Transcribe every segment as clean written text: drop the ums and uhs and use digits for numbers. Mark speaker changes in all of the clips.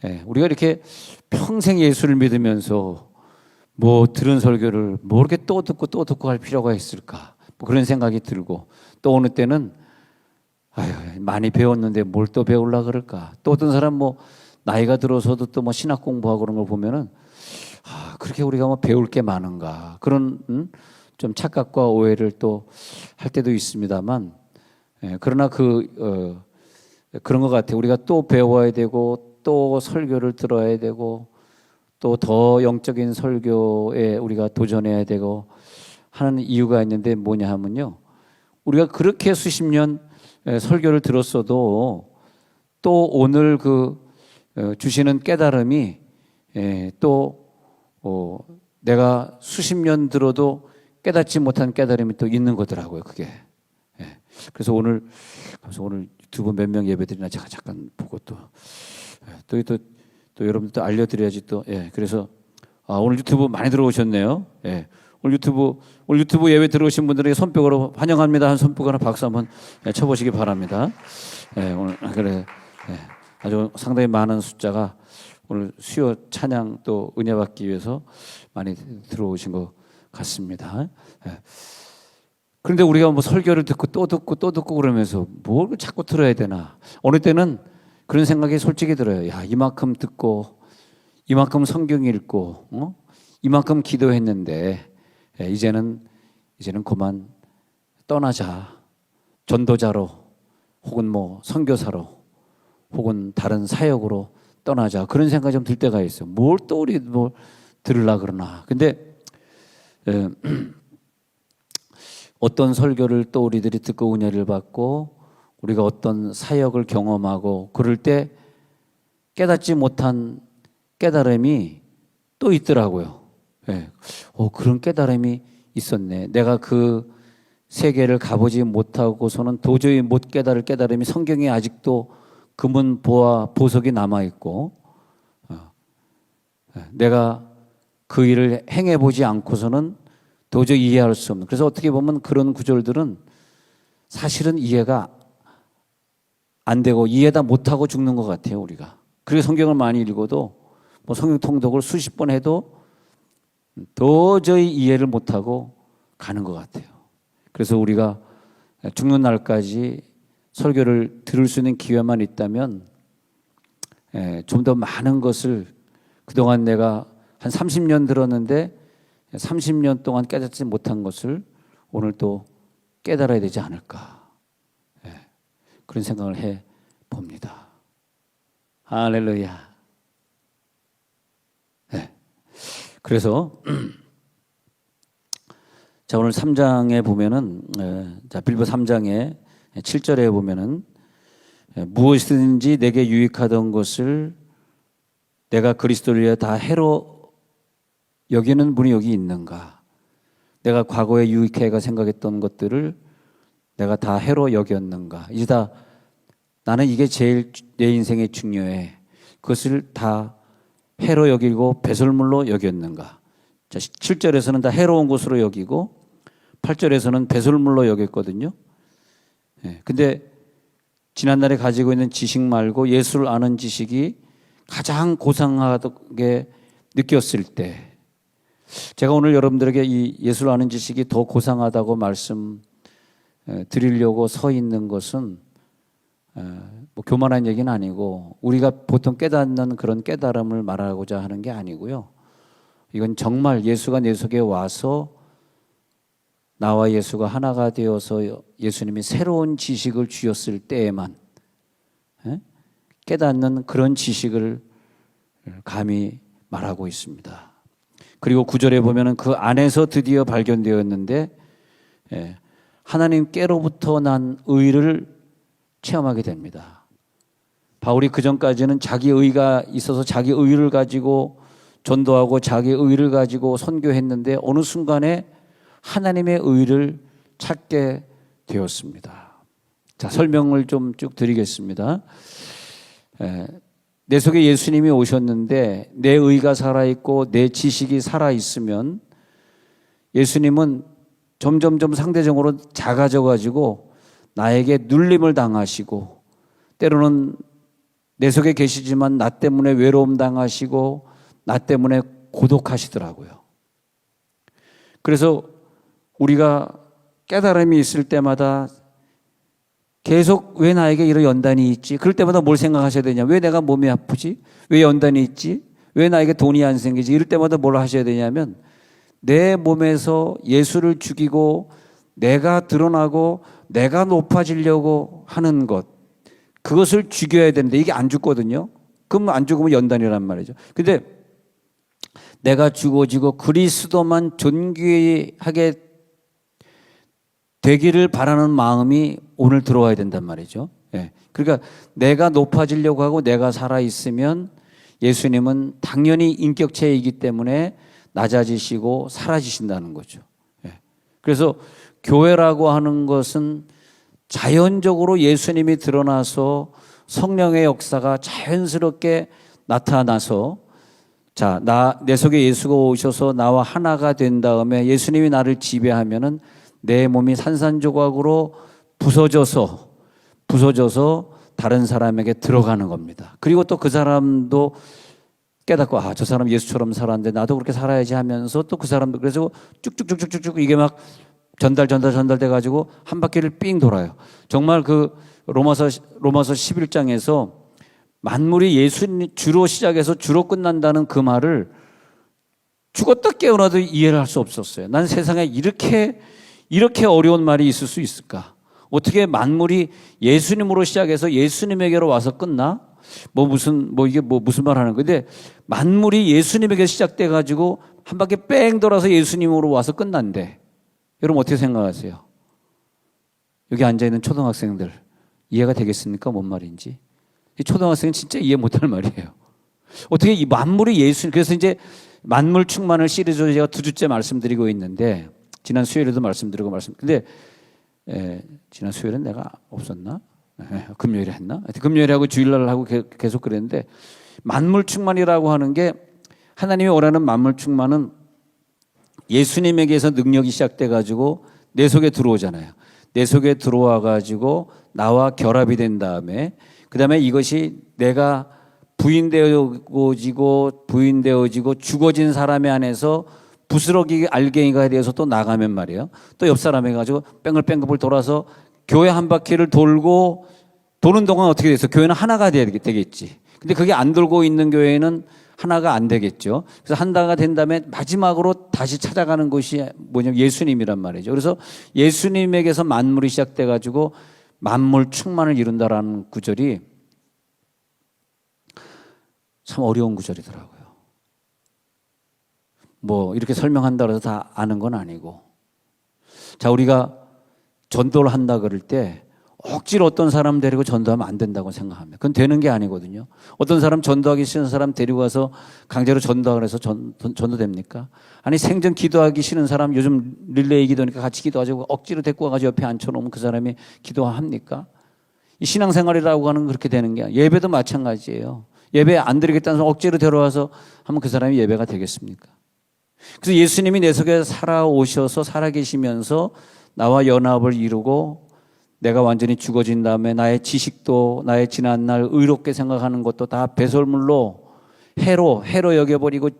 Speaker 1: 예, 우리가 이렇게 평생 예수를 믿으면서 뭐 들은 설교를 뭐 이렇게 또 듣고 할 필요가 있을까? 뭐 그런 생각이 들고 또 어느 때는 아유, 많이 배웠는데 뭘 또 배우려고 그럴까? 또 어떤 사람 뭐 나이가 들어서도 또 뭐 신학 공부하고 그런 걸 보면은 그렇게 우리가 뭐 배울 게 많은가? 그런 좀 착각과 오해를 또 할 때도 있습니다만, 예, 그러나 그런 것 같아요. 우리가 또 배워야 되고 또 설교를 들어야 되고 또 더 영적인 설교에 우리가 도전해야 되고 하는 이유가 있는데 뭐냐 하면요. 우리가 그렇게 수십 년 설교를 들었어도 또 오늘 주시는 깨달음이 또 내가 수십 년 들어도 깨닫지 못한 깨달음이 또 있는 거더라고요. 그게. 그래서 오늘 유튜브 몇 명 예배드리나 제가 잠깐 보고 또 여러분들도 알려드려야지 또. 그래서 오늘 유튜브 많이 들어오셨네요. 오늘 유튜브 예배 들어오신 분들에게 손뼉으로 환영합니다. 한 손뼉으로 박수 한번 쳐보시기 바랍니다. 오늘 아주 상당히 많은 숫자가 오늘 수요 찬양 또 은혜 받기 위해서 많이 들어오신 것 같습니다. 그런데 우리가 뭐 설교를 듣고 또 듣고 그러면서 뭘 자꾸 들어야 되나? 어느 때는 그런 생각이 솔직히 들어요. 야, 이만큼 듣고 이만큼 성경 읽고 이만큼 기도했는데 이제는 그만 떠나자. 전도자로 혹은 뭐 선교사로 혹은 다른 사역으로 떠나자. 그런 생각이 좀 들 때가 있어요. 뭘 또 우리 뭐 들으려 그러나. 근데 어떤 설교를 또 우리들이 듣고 은혜를 받고 우리가 어떤 사역을 경험하고 그럴 때 깨닫지 못한 깨달음이 또 있더라고요. 그런 깨달음이 있었네. 내가 그 세계를 가보지 못하고서는 도저히 못 깨달을 깨달음이 성경에 아직도 금은 보석이 남아있고 내가 그 일을 행해보지 않고서는 도저히 이해할 수 없는. 그래서 어떻게 보면 그런 구절들은 사실은 이해가 안 되고 이해다 못하고 죽는 것 같아요, 우리가. 그리고 성경을 많이 읽어도 뭐 성경 통독을 수십 번 해도 도저히 이해를 못하고 가는 것 같아요. 그래서 우리가 죽는 날까지 설교를 들을 수 있는 기회만 있다면 좀 더 많은 것을 그동안 내가 한 30년 들었는데 30년 동안 깨닫지 못한 것을 오늘 또 깨달아야 되지 않을까. 그런 생각을 해 봅니다. 할렐루야. 그래서 자, 오늘 3장에 보면은 빌보 3장에 7절에 보면은 무엇이든지 내게 유익하던 것을 내가 그리스도를 위해 다 해로 여기는 분이 여기 있는가? 내가 과거에 유익해가 생각했던 것들을 내가 다 해로 여겼는가? 이제 다 나는 이게 제일 내 인생에 중요해. 그것을 다 해로 여기고 배설물로 여겼는가? 자, 7절에서는 다 해로운 것으로 여기고 8절에서는 배설물로 여겼거든요. 근데 지난날에 가지고 있는 지식 말고 예수를 아는 지식이 가장 고상하게 느꼈을 때 제가 오늘 여러분들에게 이 예수를 아는 지식이 더 고상하다고 말씀 드리려고 서 있는 것은 뭐 교만한 얘기는 아니고 우리가 보통 깨닫는 그런 깨달음을 말하고자 하는 게 아니고요. 이건 정말 예수가 내 속에 와서 나와 예수가 하나가 되어서 예수님이 새로운 지식을 주셨을 때에만 깨닫는 그런 지식을 감히 말하고 있습니다. 그리고 9절에 보면은 그 안에서 드디어 발견되었는데 하나님께로부터 난 의를 체험하게 됩니다. 바울이 그전까지는 자기 의가 있어서 자기 의를 가지고 전도하고 자기 의를 가지고 선교했는데 어느 순간에 하나님의 의를 찾게 되었습니다. 자, 설명을 좀 쭉 드리겠습니다. 내 속에 예수님이 오셨는데 내 의가 살아있고 내 지식이 살아있으면 예수님은 점점점 상대적으로 작아져가지고 나에게 눌림을 당하시고 때로는 내 속에 계시지만 나 때문에 외로움 당하시고 나 때문에 고독하시더라고요. 그래서 우리가 깨달음이 있을 때마다 계속 왜 나에게 이런 연단이 있지? 그럴 때마다 뭘 생각하셔야 되냐? 왜 내가 몸이 아프지? 왜 연단이 있지? 왜 나에게 돈이 안 생기지? 이럴 때마다 뭘 하셔야 되냐면 내 몸에서 예수를 죽이고 내가 드러나고 내가 높아지려고 하는 것, 그것을 죽여야 되는데 이게 안 죽거든요. 그럼 안 죽으면 연단이란 말이죠. 근데 내가 죽어지고 그리스도만 존귀하게 되기를 바라는 마음이 오늘 들어와야 된단 말이죠. 예. 그러니까 내가 높아지려고 하고 내가 살아있으면 예수님은 당연히 인격체이기 때문에 낮아지시고 사라지신다는 거죠. 예. 그래서 교회라고 하는 것은 자연적으로 예수님이 드러나서 성령의 역사가 자연스럽게 나타나서 자, 내 속에 예수가 오셔서 나와 하나가 된 다음에 예수님이 나를 지배하면은 내 몸이 산산조각으로 부서져서 다른 사람에게 들어가는 겁니다. 그리고 또 그 사람도 깨닫고 저 사람 예수처럼 살았는데 나도 그렇게 살아야지 하면서 또 그 사람도 그래서 쭉쭉쭉쭉쭉 이게 막 전달돼 가지고 한 바퀴를 삥 돌아요. 정말 그 로마서 11장에서 만물이 예수님 주로 시작해서 주로 끝난다는 그 말을 죽었다 깨어나도 이해를 할 수 없었어요. 난 세상에 이렇게 어려운 말이 있을 수 있을까? 어떻게 만물이 예수님으로 시작해서 예수님에게로 와서 끝나? 이게 무슨 말 하는 건데, 만물이 예수님에게 시작돼 가지고 한 바퀴 뺑 돌아서 예수님으로 와서 끝난대. 여러분 어떻게 생각하세요? 여기 앉아있는 초등학생들 이해가 되겠습니까? 뭔 말인지. 이 초등학생은 진짜 이해 못할 말이에요. 어떻게 이 만물이 예수님, 그래서 이제 만물 충만을 시리즈로 제가 2주째 말씀드리고 있는데, 지난 수요일에도 근데 지난 수요일은 내가 없었나? 금요일에 했나? 금요일에 하고 주일날 하고 계속 그랬는데, 만물 충만이라고 하는 게 하나님이 원하는 만물 충만은 예수님에게서 능력이 시작돼 가지고 내 속에 들어오잖아요. 내 속에 들어와 가지고 나와 결합이 된 다음에 그다음에 이것이 내가 부인되어지고 죽어진 사람의 안에서 부스러기 알갱이가 되어서 또 나가면 말이에요. 또 옆 사람에 가지고 뺑글뺑글 돌아서 교회 한 바퀴를 돌고 도는 동안 어떻게 돼서 교회는 하나가 되겠지. 근데 그게 안 돌고 있는 교회는 하나가 안 되겠죠. 그래서 하나가 된 다음에 마지막으로 다시 찾아가는 것이 뭐냐면 예수님이란 말이죠. 그래서 예수님에게서 만물이 시작돼 가지고 만물 충만을 이룬다라는 구절이 참 어려운 구절이더라고요. 이렇게 설명한다고 해서 다 아는 건 아니고. 자, 우리가 전도를 한다 그럴 때 억지로 어떤 사람 데리고 전도하면 안 된다고 생각합니다. 그건 되는 게 아니거든요. 어떤 사람 전도하기 싫은 사람 데리고 와서 강제로 전도하라 해서 전도됩니까? 아니 생전 기도하기 싫은 사람 요즘 릴레이 기도니까 같이 기도하자고 억지로 데리고 와가지고 옆에 앉혀놓으면 그 사람이 기도합니까? 이 신앙생활이라고 하는 건 그렇게 되는 게 예배도 마찬가지예요. 예배 안 드리겠다는 사람 억지로 데려와서 하면 그 사람이 예배가 되겠습니까? 그래서 예수님이 내 속에 살아오셔서 살아계시면서 나와 연합을 이루고 내가 완전히 죽어진 다음에 나의 지식도 나의 지난날 의롭게 생각하는 것도 다 배설물로 해로 여겨버리고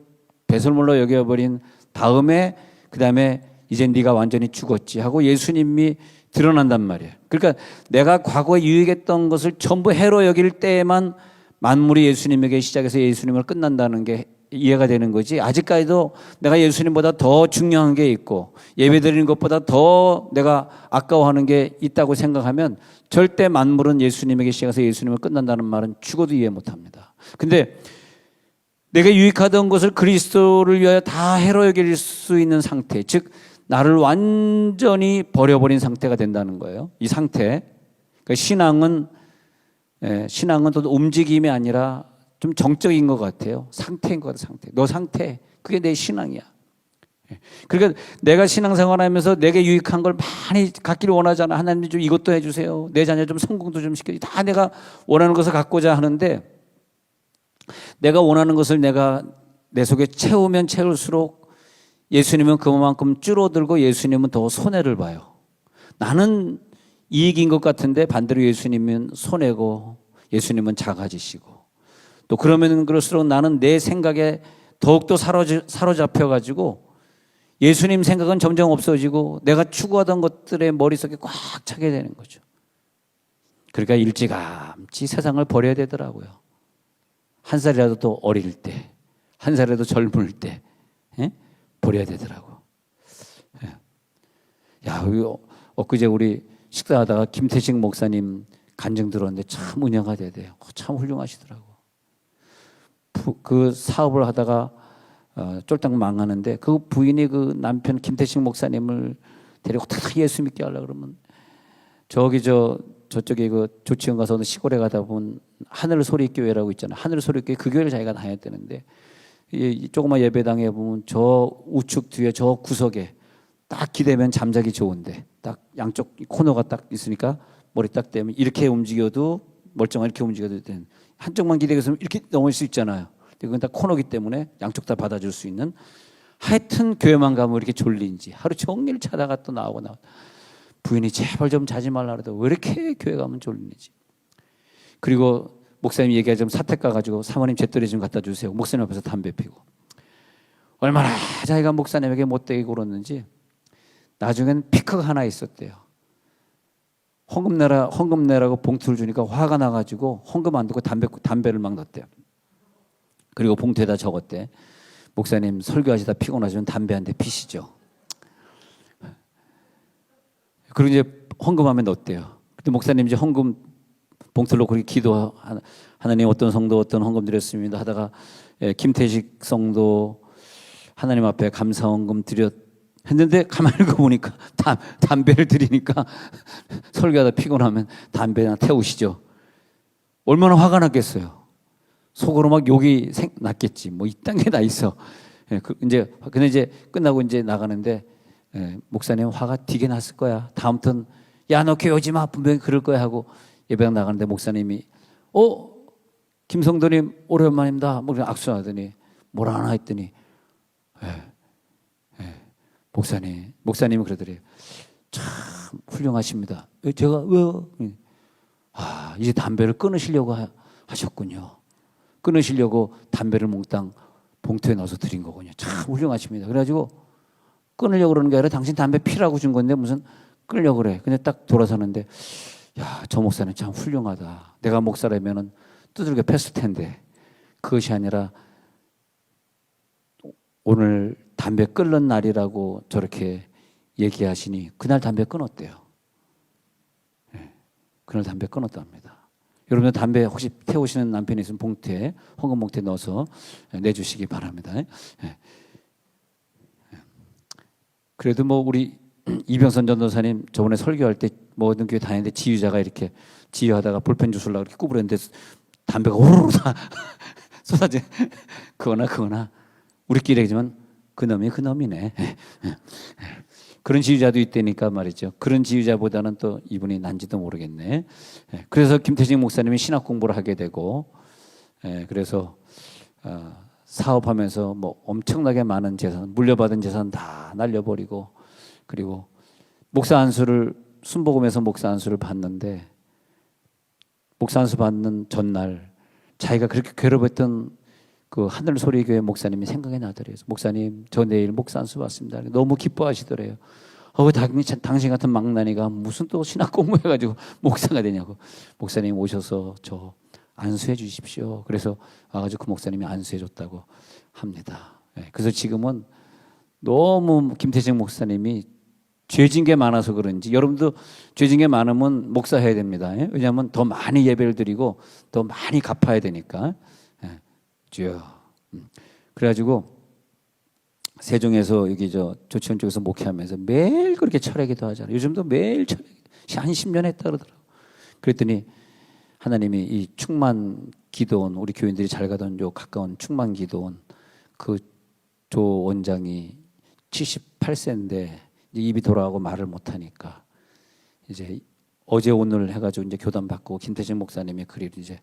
Speaker 1: 배설물로 여겨버린 다음에 그다음에 이제 네가 완전히 죽었지 하고 예수님이 드러난단 말이에요. 그러니까 내가 과거에 유익했던 것을 전부 해로 여길 때에만 만물이 예수님에게 시작해서 예수님을 끝난다는 게 이해가 되는 거지. 아직까지도 내가 예수님보다 더 중요한 게 있고 예배드리는 것보다 더 내가 아까워하는 게 있다고 생각하면 절대 만물은 예수님에게 시작해서 예수님을 끝난다는 말은 죽어도 이해 못합니다. 근데 내가 유익하던 것을 그리스도를 위하여 다 해로 여길 수 있는 상태, 즉 나를 완전히 버려버린 상태가 된다는 거예요. 이 상태. 그러니까 신앙은 또 움직임이 아니라 좀 정적인 것 같아요. 상태인 것 같아요. 상태. 너 상태. 그게 내 신앙이야. 그러니까 내가 신앙생활하면서 내게 유익한 걸 많이 갖기를 원하잖아. 하나님 좀 이것도 해주세요. 내 자녀 좀 성공도 좀 시켜주세요. 다 내가 원하는 것을 갖고자 하는데 내가 원하는 것을 내가 내 속에 채우면 채울수록 예수님은 그만큼 줄어들고 예수님은 더 손해를 봐요. 나는 이익인 것 같은데 반대로 예수님은 손해고 예수님은 작아지시고 또 그러면 그럴수록 나는 내 생각에 더욱더 사로잡혀가지고 예수님 생각은 점점 없어지고 내가 추구하던 것들의 머릿속에 꽉 차게 되는 거죠. 그러니까 일찌감치 세상을 버려야 되더라고요. 한 살이라도 또 어릴 때, 한 살이라도 젊을 때 버려야 되더라고. 야, 엊그제 우리 식사하다가 김태식 목사님 간증 들었는데 참 은혜가 돼요. 참 훌륭하시더라고. 그 사업을 하다가 쫄딱 망하는데 그 부인이 그 남편 김태식 목사님을 데리고 다 예수 믿게 하려고 그러면 저쪽에 그 조치원 가서 어느 시골에 가다 보면 하늘소리교회라고 있잖아요. 하늘소리교회 그 교회를 자기가 다녔다는데 이 조그만 예배당에 보면 저 우측 뒤에 저 구석에 딱 기대면 잠자기 좋은데 딱 양쪽 코너가 딱 있으니까 머리 딱 대면 이렇게 움직여도 멀쩡하게 이렇게 움직여도 되는 한쪽만 기대서 이렇게 넘을 수 있잖아요. 그건 다 코너기 때문에 양쪽 다 받아줄 수 있는 하여튼 교회만 가면 이렇게 졸린지 하루 종일 자다가 또 나오고 부인이 제발 좀 자지 말라 그래도 왜 이렇게 교회 가면 졸리지. 그리고 목사님 얘기가 좀 사택 가가지고 사모님 잿더리 좀 갖다 주세요. 목사님 앞에서 담배 피고 얼마나 자기가 목사님에게 못되게 굴었는지 나중엔 피크가 하나 있었대요. 헌금 내라고 봉투를 주니까 화가 나가지고 헌금 안 듣고 담배를 막 넣었대요. 그리고 봉투에다 적었대. 목사님 설교하시다 피곤하시면 담배 한 대 피시죠. 그리고 이제 헌금하면 넣었대요. 그때 목사님 이제 헌금 봉투를 놓고 기도 하나님 어떤 성도 어떤 헌금 드렸습니다 하다가 김태식 성도 하나님 앞에 감사 헌금 했는데 가만히 보니까 담배를 드리니까 설교하다 피곤하면 담배나 태우시죠. 얼마나 화가 났겠어요. 속으로 막 욕이 났겠지. 뭐 이딴 게 다 있어. 근데 이제 끝나고 이제 나가는데 목사님 화가 되게 났을 거야. 다음부터는 야, 너 교회 오지 마. 분명히 그럴 거야 하고 예배당 나가는데 목사님이 김성도님 오랜만입니다. 뭐 악수하더니 뭐라 하나 했더니 목사님이 그러더래요. 참 훌륭하십니다. 제가 왜요? 이제 담배를 끊으시려고 하셨군요. 끊으시려고 담배를 몽땅 봉투에 넣어서 드린 거군요. 참 훌륭하십니다. 그래가지고 끊으려고 그러는 게 아니라 당신 담배 피라고 준 건데 무슨 끊으려고 그래. 근데 딱 돌아서는데 야, 저 목사는 참 훌륭하다. 내가 목사라면은 두들겨 팼을 텐데 그것이 아니라 오늘 담배 끊는 날이라고 저렇게 얘기하시니 그날 담배 끊었대요. 그날 담배 끊었답니다. 여러분들 담배 혹시 태우시는 남편이 있으면 봉투에 헌금 봉투에 넣어서 내주시기 바랍니다. 그래도 뭐 우리 이병선 전도사님 저번에 설교할 때 모든 교회 다니는데 지휘자가 이렇게 지휘하다가 볼펜 주술라고 이렇게 구부렸는데 담배가 오르르 다 쏟아져. 그거나 우리끼리 얘기지만 그놈이네. 그런 지휘자도 있다니까 말이죠. 그런 지휘자보다는 또 이분이 난지도 모르겠네. 그래서 김태식 목사님이 신학 공부를 하게 되고, 그래서 사업하면서 뭐 엄청나게 많은 재산, 물려받은 재산 다 날려버리고, 그리고 목사 안수를 순복음에서 목사 안수를 받는데, 목사 안수 받는 전날 자기가 그렇게 괴롭혔던 그 하늘소리교회 목사님이 생각이 나더래요. 목사님, 저 내일 목사 안수 받습니다. 너무 기뻐하시더래요. 당신 같은 망나니가 무슨 또 신학 공부해가지고 목사가 되냐고. 목사님 오셔서 저 안수해 주십시오. 그래서 와가지고 그 목사님이 안수해 줬다고 합니다. 그래서 지금은 너무 김태식 목사님이 죄진 게 많아서 그런지, 여러분도 죄진 게 많으면 목사해야 됩니다. 왜냐하면 더 많이 예배를 드리고 더 많이 갚아야 되니까. 주여. 그래가지고 세종에서 여기 조치원 쪽에서 목회하면서 매일 그렇게 철회기도 하잖아요. 요즘도 매일 한 10년 했다 그러더라고요. 그랬더니 하나님이 이 충만 기도원, 우리 교인들이 잘 가던 요 가까운 충만 기도원 그 조 원장이 78세인데 이제 입이 돌아가고 말을 못하니까 이제 어제 오늘 해가지고 이제 교단 받고 김태식 목사님의 글을 이제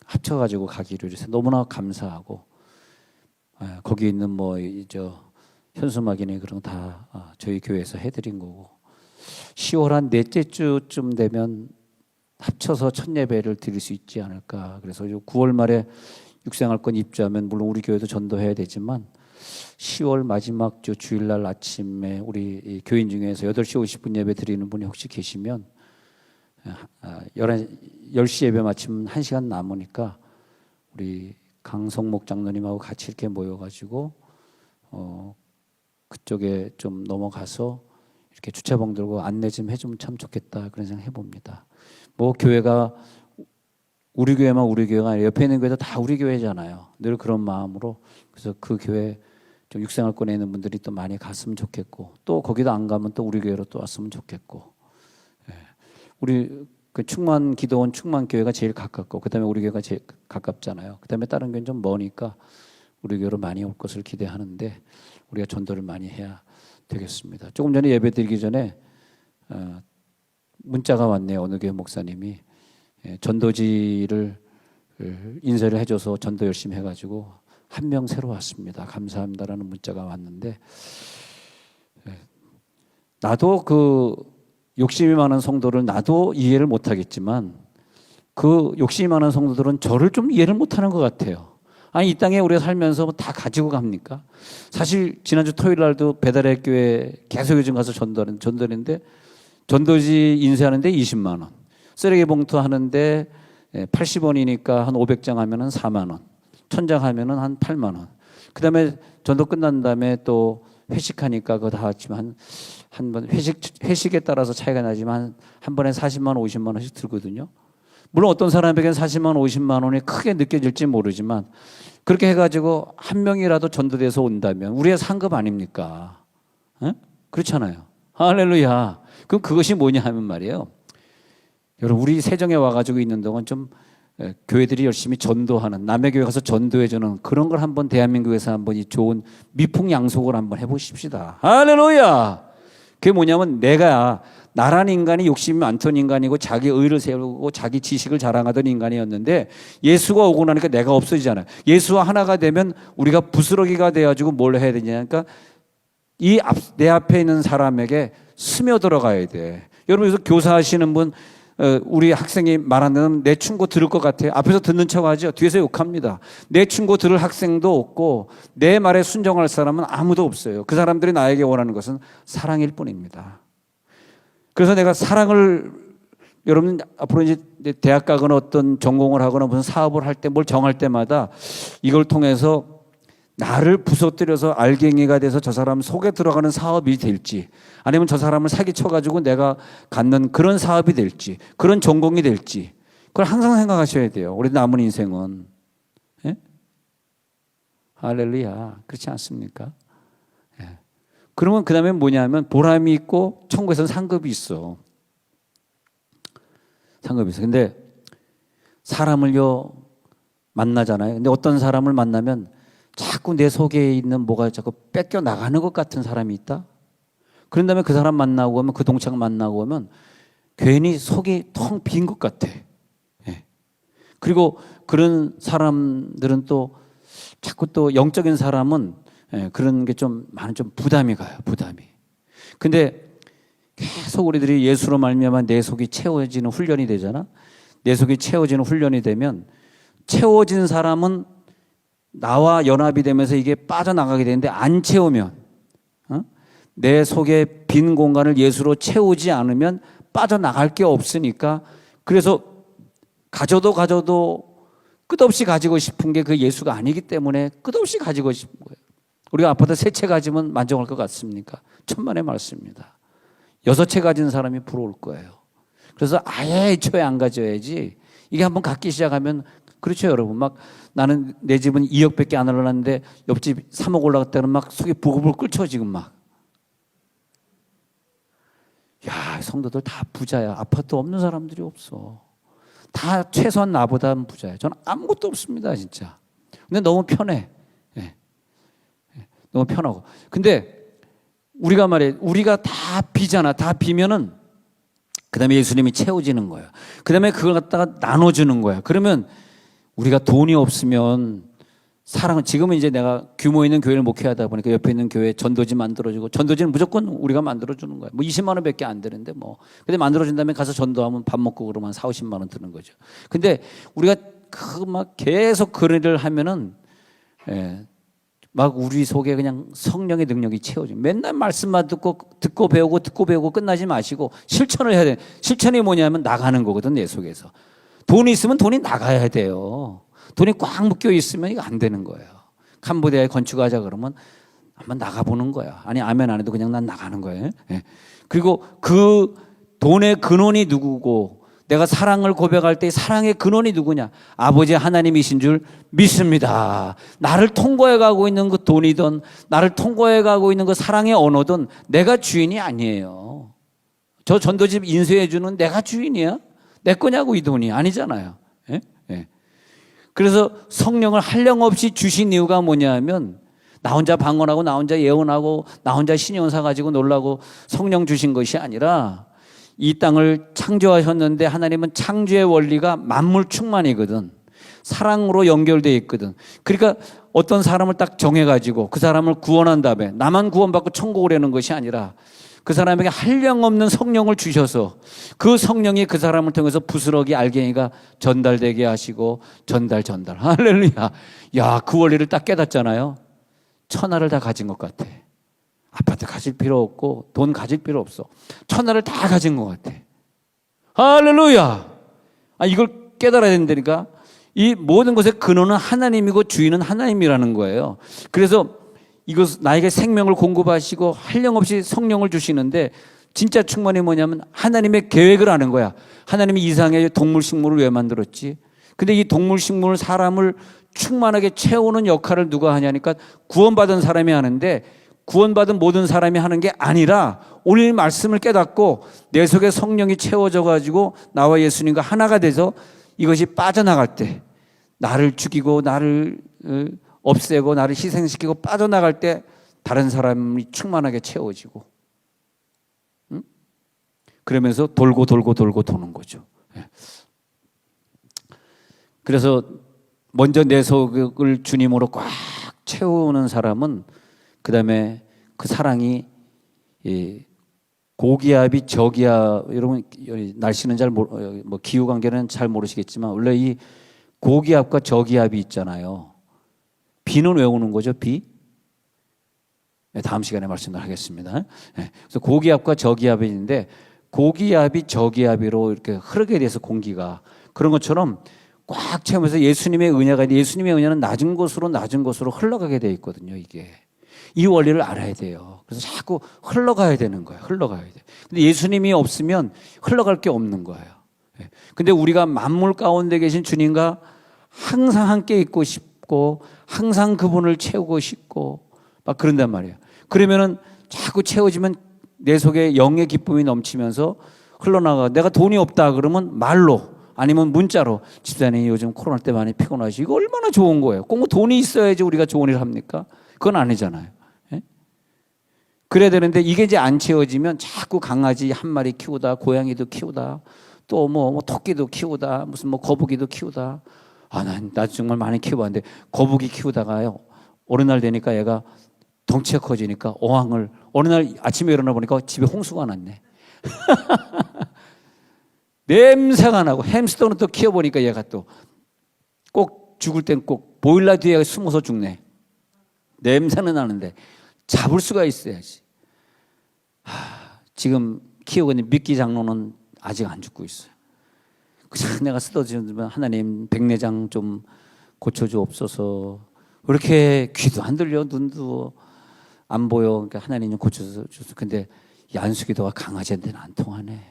Speaker 1: 합쳐가지고 가기로 해서 너무나 감사하고, 거기 있는 현수막이네 그런 거 다 저희 교회에서 해드린 거고, 10월 한 넷째 주쯤 되면 합쳐서 첫 예배를 드릴 수 있지 않을까. 그래서 9월 말에 육생활권 입주하면 물론 우리 교회도 전도해야 되지만 10월 마지막 주 주일날 아침에 우리 교인 중에서 8시 50분 예배 드리는 분이 혹시 계시면 10시 예배 마치면 1시간 남으니까 우리 강성목 장로님하고 같이 이렇게 모여가지고 그쪽에 좀 넘어가서 이렇게 주차봉 들고 안내 좀 해주면 참 좋겠다 그런 생각 해봅니다. 뭐 교회가 우리 교회만 우리 교회가 아니라 옆에 있는 교회도 다 우리 교회잖아요. 늘 그런 마음으로 그래서 그 교회 좀 육생활권에 있는 분들이 또 많이 갔으면 좋겠고 또 거기도 안 가면 또 우리 교회로 또 왔으면 좋겠고 우리 그 충만 기도원 충만 교회가 제일 가깝고 그다음에 우리 교회가 제일 가깝잖아요. 그다음에 다른 교회는 좀 머니까 우리 교회로 많이 올 것을 기대하는데 우리가 전도를 많이 해야 되겠습니다. 조금 전에 예배 드리기 전에 문자가 왔네요. 어느 교회 목사님이 전도지를 인쇄를 해줘서 전도 열심히 해가지고 한 명 새로 왔습니다. 감사합니다라는 문자가 왔는데 나도 그 욕심이 많은 성도를 나도 이해를 못하겠지만 그 욕심이 많은 성도들은 저를 좀 이해를 못하는 것 같아요. 아니 이 땅에 우리가 살면서 다 가지고 갑니까? 사실 지난주 토요일 날도 배달의 교회 계속 요즘 가서 전도했는데 전도지 인쇄하는데 20만 원, 쓰레기 봉투 하는데 80원이니까 한 500장 하면은 4만 원, 1000장 하면은 한 8만 원. 그다음에 전도 끝난 다음에 또 회식하니까 그거 다 합치면 한 번 회식에 따라서 차이가 나지만 한 번에 40만 원, 50만 원씩 들거든요. 물론 어떤 사람에게는 40만 원, 50만 원이 크게 느껴질지 모르지만 그렇게 해가지고 한 명이라도 전도돼서 온다면 우리의 상급 아닙니까? 에? 그렇잖아요. 할렐루야. 그럼 그것이 뭐냐 하면 말이에요. 여러분 우리 세정에 와가지고 있는 동안 좀 교회들이 열심히 전도하는 남의 교회 가서 전도해주는 그런 걸 한번 대한민국에서 한번 이 좋은 미풍양속을 한번 해보십시다. 할렐루야. 그게 뭐냐면 내가 나란 인간이 욕심이 많던 인간이고 자기 의를 세우고 자기 지식을 자랑하던 인간이었는데 예수가 오고 나니까 내가 없어지잖아요. 예수와 하나가 되면 우리가 부스러기가 돼가지고 뭘 해야 되냐. 그러니까 내 앞에 있는 사람에게 스며들어가야 돼. 여러분 여기서 교사하시는 분 우리 학생이 말하는 내 충고 들을 것 같아요. 앞에서 듣는 척하죠. 뒤에서 욕합니다. 내 충고 들을 학생도 없고 내 말에 순종할 사람은 아무도 없어요. 그 사람들이 나에게 원하는 것은 사랑일 뿐입니다. 그래서 내가 사랑을 여러분 앞으로 이제 대학 가거나 어떤 전공을 하거나 무슨 사업을 할 때 뭘 정할 때마다 이걸 통해서 나를 부서뜨려서 알갱이가 돼서 저 사람 속에 들어가는 사업이 될지 아니면 저 사람을 사기쳐가지고 내가 갖는 그런 사업이 될지 그런 전공이 될지 그걸 항상 생각하셔야 돼요. 우리 남은 인생은. 예? 할렐루야. 그렇지 않습니까? 예. 그러면 그 다음에 뭐냐면 보람이 있고 천국에서는 상급이 있어. 상급이 있어. 근데 사람을요 만나잖아요. 근데 어떤 사람을 만나면 자꾸 내 속에 있는 뭐가 자꾸 뺏겨 나가는 것 같은 사람이 있다. 그런 다음에 그 사람 만나고 오면 그 동창 만나고 오면 괜히 속이 텅 빈 것 같아. 예. 그리고 그런 사람들은 또 자꾸 또 영적인 사람은 그런 게 좀 많은 좀 부담이 가요. 부담이. 근데 계속 우리들이 예수로 말미암아 내 속이 채워지는 훈련이 되잖아. 내 속이 채워지는 훈련이 되면 채워진 사람은 나와 연합이 되면서 이게 빠져나가게 되는데 안 채우면 내 속에 빈 공간을 예수로 채우지 않으면 빠져나갈 게 없으니까 그래서 가져도 끝없이 가지고 싶은 게 그 예수가 아니기 때문에 끝없이 가지고 싶은 거예요. 우리가 아파트 3채 가지면 만족할 것 같습니까? 천만의 말씀입니다. 6채 가진 사람이 부러울 거예요. 그래서 아예 애초에 안 가져야지 이게 한번 갖기 시작하면 그렇죠 여러분. 막 나는 내 집은 2억밖에 안 올랐는데 옆집 3억 올라갔다는 막 속이 부글부글 끓죠 지금 막. 야 성도들 다 부자야. 아파트 없는 사람들이 없어. 다 최소한 나보다는 부자야. 저는 아무것도 없습니다 진짜. 근데 너무 편해. 예. 너무 편하고. 근데 우리가 말해 우리가 다 비잖아. 다 비면은 그 다음에 예수님이 채워지는 거야. 그 다음에 그걸 갖다가 나눠주는 거야. 그러면 우리가 돈이 없으면 사랑은 지금은 이제 내가 규모 있는 교회를 목회하다 보니까 옆에 있는 교회 전도지 만들어주고 전도지는 무조건 우리가 만들어주는 거야. 뭐 20만 원밖에 안 되는데 뭐. 근데 만들어준 다음에 가서 전도하면 밥 먹고 그러면 4, 50만 원 드는 거죠. 근데 우리가 그 막 계속 그런 일을 하면은 막 우리 속에 그냥 성령의 능력이 채워져. 맨날 말씀만 듣고 배우고 끝나지 마시고 실천을 해야 돼. 실천이 뭐냐면 나가는 거거든, 내 속에서. 돈이 있으면 돈이 나가야 돼요. 돈이 꽉 묶여 있으면 이거 안 되는 거예요. 캄보디아에 건축하자 그러면 한번 나가보는 거야. 아니, 아멘 안 해도 그냥 난 나가는 거예요. 그리고 그 돈의 근원이 누구고 내가 사랑을 고백할 때 사랑의 근원이 누구냐? 아버지 하나님이신 줄 믿습니다. 나를 통과해 가고 있는 그 돈이든 나를 통과해 가고 있는 그 사랑의 언어든 내가 주인이 아니에요. 저 전도집 인쇄해 주는 내가 주인이야? 내 거냐고 이 돈이 아니잖아요. 그래서 성령을 한량없이 주신 이유가 뭐냐면 나 혼자 방언하고 나 혼자 예언하고 나 혼자 신용사 가지고 놀라고 성령 주신 것이 아니라 이 땅을 창조하셨는데 하나님은 창조의 원리가 만물 충만이거든. 사랑으로 연결되어 있거든. 그러니까 어떤 사람을 딱 정해가지고 그 사람을 구원한 다음에 나만 구원받고 천국을 오는 것이 아니라 그 사람에게 한량없는 성령을 주셔서 그 성령이 그 사람을 통해서 부스러기 알갱이가 전달되게 하시고 전달. 할렐루야. 야, 그 원리를 딱 깨닫잖아요. 천하를 다 가진 것 같아. 아파트 가질 필요 없고 돈 가질 필요 없어. 천하를 다 가진 것 같아. 할렐루야. 이걸 깨달아야 된다니까. 이 모든 것의 근원은 하나님이고 주인은 하나님이라는 거예요. 그래서 이것 나에게 생명을 공급하시고 한량없이 성령을 주시는데 진짜 충만이 뭐냐면 하나님의 계획을 아는 거야. 하나님이 이상의 동물 식물을 왜 만들었지? 근데 이 동물 식물 사람을 충만하게 채우는 역할을 누가 하냐니까 구원받은 사람이 하는데 구원받은 모든 사람이 하는 게 아니라 오늘 말씀을 깨닫고 내 속에 성령이 채워져 가지고 나와 예수님과 하나가 돼서 이것이 빠져나갈 때 나를 죽이고 나를 없애고 나를 희생시키고 빠져나갈 때 다른 사람이 충만하게 채워지고 그러면서 돌고 도는 거죠. 그래서 먼저 내 속을 주님으로 꽉 채우는 사람은 그 다음에 그 사랑이 고기압이 저기압, 여러분 날씨는 뭐 기후 관계는 잘 모르시겠지만 원래 이 고기압과 저기압이 있잖아요. 비는 왜 오는 거죠? 비? 다음 시간에 말씀을 하겠습니다. 그래서 고기압과 저기압이 있는데 고기압이 저기압으로 이렇게 흐르게 돼서 공기가 그런 것처럼 꽉 채우면서 예수님의 은혜가 예수님의 은혜는 낮은 곳으로 흘러가게 돼 있거든요. 이게. 이 원리를 알아야 돼요. 그래서 자꾸 흘러가야 되는 거예요. 흘러가야 돼. 근데 예수님이 없으면 흘러갈 게 없는 거예요. 근데 우리가 만물 가운데 계신 주님과 항상 함께 있고 싶고 항상 그분을 채우고 싶고 막 그런단 말이에요. 그러면은 자꾸 채워지면 내 속에 영의 기쁨이 넘치면서 흘러나가. 내가 돈이 없다 그러면 말로 아니면 문자로 집사님 요즘 코로나 때 많이 피곤하시. 이거 얼마나 좋은 거예요. 꼭 돈이 있어야지 우리가 좋은 일을 합니까? 그건 아니잖아요. 그래야 되는데 이게 이제 안 채워지면 자꾸 강아지 한 마리 키우다 고양이도 키우다 또 뭐 토끼도 키우다 무슨 뭐 거북이도 키우다 나 정말 많이 키워봤는데 거북이 키우다가요 어느 날 되니까 얘가 덩치가 커지니까 어항을 어느 날 아침에 일어나 보니까 집에 홍수가 났네. 냄새가 나고 햄스터는 또 키워보니까 얘가 또 꼭 죽을 땐 꼭 보일러 뒤에 숨어서 죽네. 냄새는 나는데 잡을 수가 있어야지. 지금 키우고 있는 미끼 장로는 아직 안 죽고 있어요. 내가 쓰러지면 하나님 백내장 좀 고쳐주옵소서. 그렇게 귀도 안 들려 눈도 안 보여. 그러니까 하나님 좀 고쳐서. 근데 이 안수기도가 강아지한테는 안 통하네.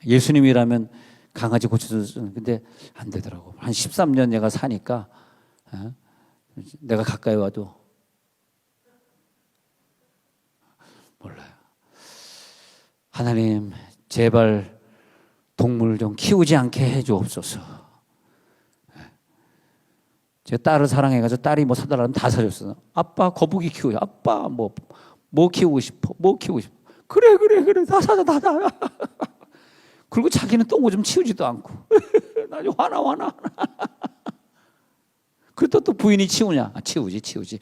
Speaker 1: 예수님이라면 강아지 고쳐서. 근데 안 되더라고. 한 13년 얘가 사니까 내가 가까이 와도 몰라요. 하나님 제발 동물 좀 키우지 않게 해주옵소서. 제가 딸을 사랑해가지고 딸이 뭐 사달라면 다 사줬어. 아빠 거북이 키우자. 아빠 뭐 키우고 싶어. 그래 다 사자 다. 그리고 자기는 똥 오줌 치우지도 않고. 나 화나. 그래도 또 부인이 치우냐? 치우지.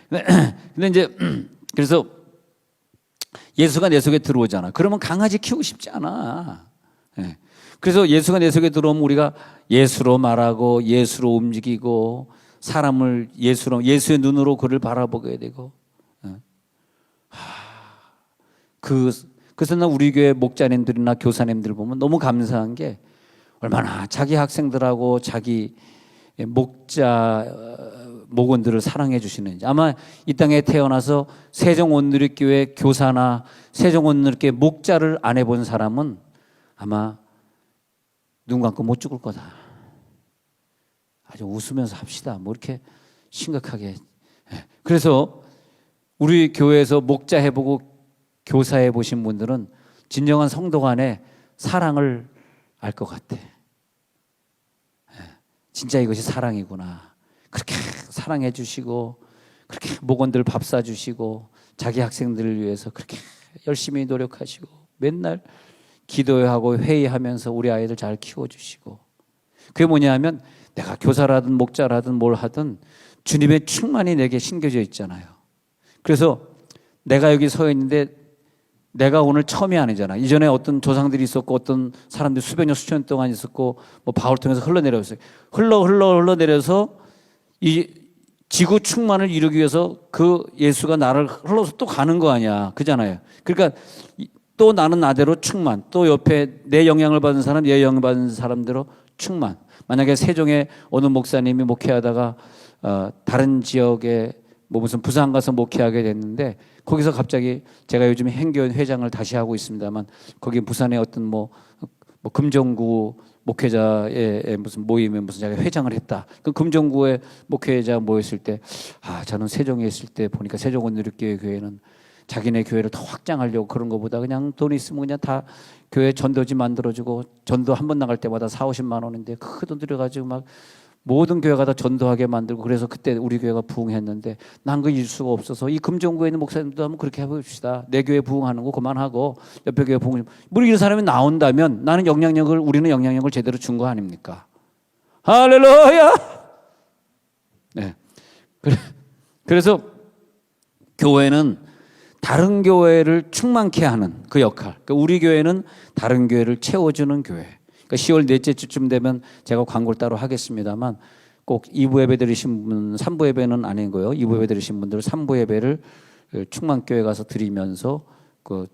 Speaker 1: 근데 이제 그래서 예수가 내 속에 들어오잖아. 그러면 강아지 키우고 싶지 않아. 그래서 예수가 내 속에 들어오면 우리가 예수로 말하고 예수로 움직이고 사람을 예수의 눈으로 그를 바라보게 되고. 그래서 나 우리 교회 목자님들이나 교사님들 보면 너무 감사한 게 얼마나 자기 학생들하고 자기 목원들을 사랑해 주시는지. 아마 이 땅에 태어나서 세종온누리교회 교사나 세종온누리교회 목자를 안 해본 사람은 아마 눈 감고 못 죽을 거다. 아주 웃으면서 합시다. 뭐 이렇게 심각하게. 그래서 우리 교회에서 목자 해보고 교사해 보신 분들은 진정한 성도 간의 사랑을 알 것 같아. 진짜 이것이 사랑이구나. 그렇게 사랑해 주시고 그렇게 목원들 밥 사주시고 자기 학생들을 위해서 그렇게 열심히 노력하시고 맨날 기도하고 회의하면서 우리 아이들 잘 키워주시고. 그게 뭐냐 하면 내가 교사라든 목자라든 뭘 하든 주님의 충만이 내게 심겨져 있잖아요. 그래서 내가 여기 서 있는데 내가 오늘 처음이 아니잖아. 이전에 어떤 조상들이 있었고 어떤 사람들이 수백 년 수천 년 동안 있었고 뭐 바울 통해서 흘러내려왔어요. 흘러내려서 이 지구 충만을 이루기 위해서 그 예수가 나를 흘러서 또 가는 거 아니야. 그잖아요. 그러니까 또 나는 나대로 충만, 또 옆에 내 영향을 받은 사람, 얘 영향을 받은 사람대로 충만. 만약에 세종에 어느 목사님이 목회하다가 다른 지역에 뭐 무슨 부산 가서 목회하게 됐는데 거기서 갑자기 제가 요즘 행교회 회장을 다시 하고 있습니다만 거기 부산에 어떤 뭐 금정구 목회자의 무슨 모임에 무슨 자기가 회장을 했다. 그 금정구의 목회자 모였을 때 저는 세종에 있을 때 보니까 세종온누리교회 교회는 자기네 교회를 더 확장하려고 그런 것보다 그냥 돈 있으면 그냥 다 교회 전도지 만들어주고 전도 한 번 나갈 때마다 40-50만 원인데 그 돈 들여가지고 막 모든 교회가 다 전도하게 만들고 그래서 그때 우리 교회가 부흥했는데 난 그 일수가 없어서 이 금정구에 있는 목사님도 한번 그렇게 해봅시다. 내 교회 부흥하는 거 그만하고 옆에 교회 부흥 뭐 이런 사람이 나온다면 나는 우리는 영향력을 제대로 준 거 아닙니까? 할렐루야. 네. 그래서 교회는 다른 교회를 충만케 하는 그 역할. 그러니까 우리 교회는 다른 교회를 채워주는 교회. 그러니까 10월 넷째 주쯤 되면 제가 광고를 따로 하겠습니다만 꼭 2부 예배 드리신 분, 3부 예배는 아닌 거예요. 2부 예배 드리신 분들 3부 예배를 충만교회 가서 드리면서 그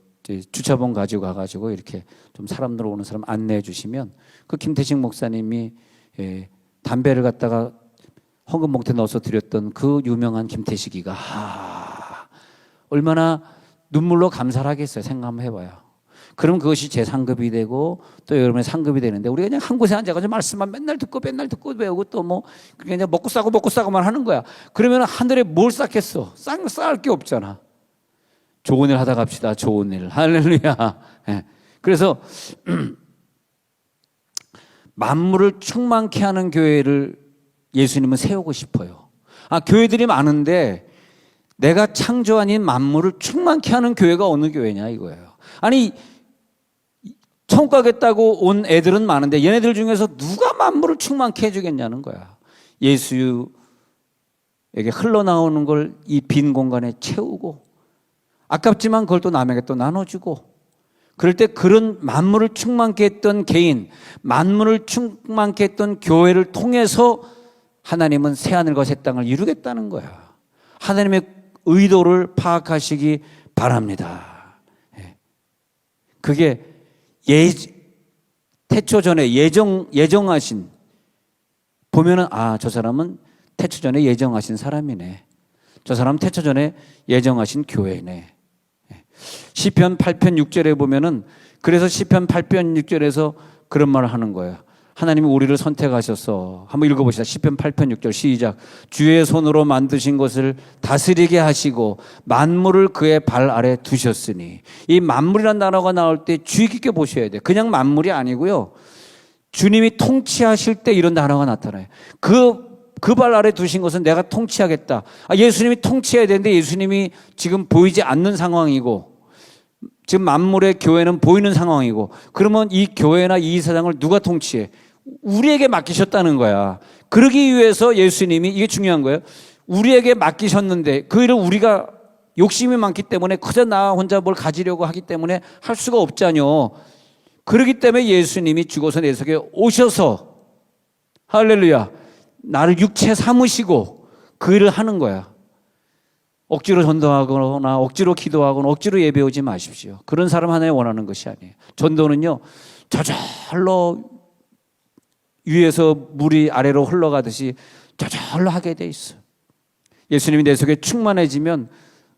Speaker 1: 주차번 가지고 가가지고 이렇게 좀 사람들 오는 사람 안내해 주시면 그 김태식 목사님이 담배를 갖다가 헌금 봉투에 넣어서 드렸던 그 유명한 김태식이가 얼마나 눈물로 감사를 하겠어요. 생각 한번 해봐요. 그럼 그것이 제 상급이 되고 또 여러분의 상급이 되는데 우리가 그냥 한 곳에 앉아가지고 말씀만 맨날 듣고 배우고 또 뭐 그냥 먹고 싸고만 하는 거야. 그러면 하늘에 뭘 쌓겠어? 쌓을 게 없잖아. 좋은 일 하다 갑시다. 좋은 일. 할렐루야. 네. 그래서 만물을 충만케 하는 교회를 예수님은 세우고 싶어요. 교회들이 많은데 내가 창조한 이 만물을 충만케 하는 교회가 어느 교회냐 이거예요. 아니 천국 가겠다고 온 애들은 많은데 얘네들 중에서 누가 만물을 충만케 해주겠냐는 거야. 예수에게 흘러나오는 걸 이 빈 공간에 채우고 아깝지만 그걸 또 남에게 또 나눠주고 그럴 때 그런 만물을 충만케 했던 개인, 만물을 충만케 했던 교회를 통해서 하나님은 새하늘과 새 땅을 이루겠다는 거야. 하나님의 의도를 파악하시기 바랍니다. 그게 태초 전에 예정하신 보면은 저 사람은 태초 전에 예정하신 사람이네. 저 사람은 태초 전에 예정하신 교회네. 시편 8편 6절에 보면은 그래서 시편 8편 6절에서 그런 말을 하는 거예요. 하나님이 우리를 선택하셔서 한번 읽어보시다. 시편 8편 6절 시작. 주의 손으로 만드신 것을 다스리게 하시고 만물을 그의 발 아래 두셨으니. 이 만물이라는 단어가 나올 때 주의 깊게 보셔야 돼요. 그냥 만물이 아니고요. 주님이 통치하실 때 이런 단어가 나타나요. 그 발 아래 두신 것은 내가 통치하겠다. 예수님이 통치해야 되는데 예수님이 지금 보이지 않는 상황이고 지금 만물의 교회는 보이는 상황이고 그러면 이 교회나 이 세상을 누가 통치해? 우리에게 맡기셨다는 거야. 그러기 위해서 예수님이 이게 중요한 거예요. 우리에게 맡기셨는데 그 일을 우리가 욕심이 많기 때문에 그저 나 혼자 뭘 가지려고 하기 때문에 할 수가 없잖요. 그렇기 때문에 예수님이 죽어서 내 속에 오셔서 할렐루야 나를 육체 삼으시고 그 일을 하는 거야. 억지로 전도하거나 억지로 기도하거나 억지로 예배 오지 마십시오. 그런 사람 하나에 원하는 것이 아니에요. 전도는요 저절로 위에서 물이 아래로 흘러가듯이 저절로 하게 돼 있어요. 예수님이 내 속에 충만해지면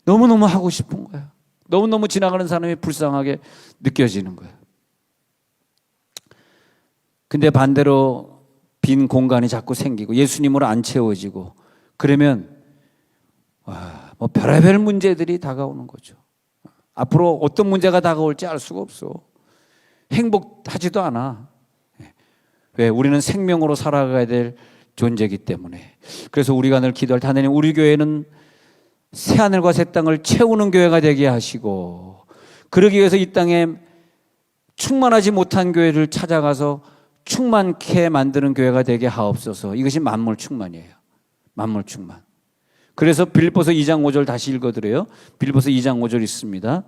Speaker 1: 너무너무 하고 싶은 거야. 너무너무 지나가는 사람이 불쌍하게 느껴지는 거야. 근데 반대로 빈 공간이 자꾸 생기고 예수님으로 안 채워지고 그러면 뭐 별의별 문제들이 다가오는 거죠. 앞으로 어떤 문제가 다가올지 알 수가 없어. 행복하지도 않아. 왜? 우리는 생명으로 살아가야 될 존재이기 때문에. 그래서 우리가 늘 기도할 때 하나님 우리 교회는 새하늘과 새 땅을 채우는 교회가 되게 하시고 그러기 위해서 이 땅에 충만하지 못한 교회를 찾아가서 충만케 만드는 교회가 되게 하옵소서. 이것이 만물 충만이에요. 만물 충만. 그래서 빌립보서 2장 5절 다시 읽어드려요. 빌립보서 2장 5절 있습니다.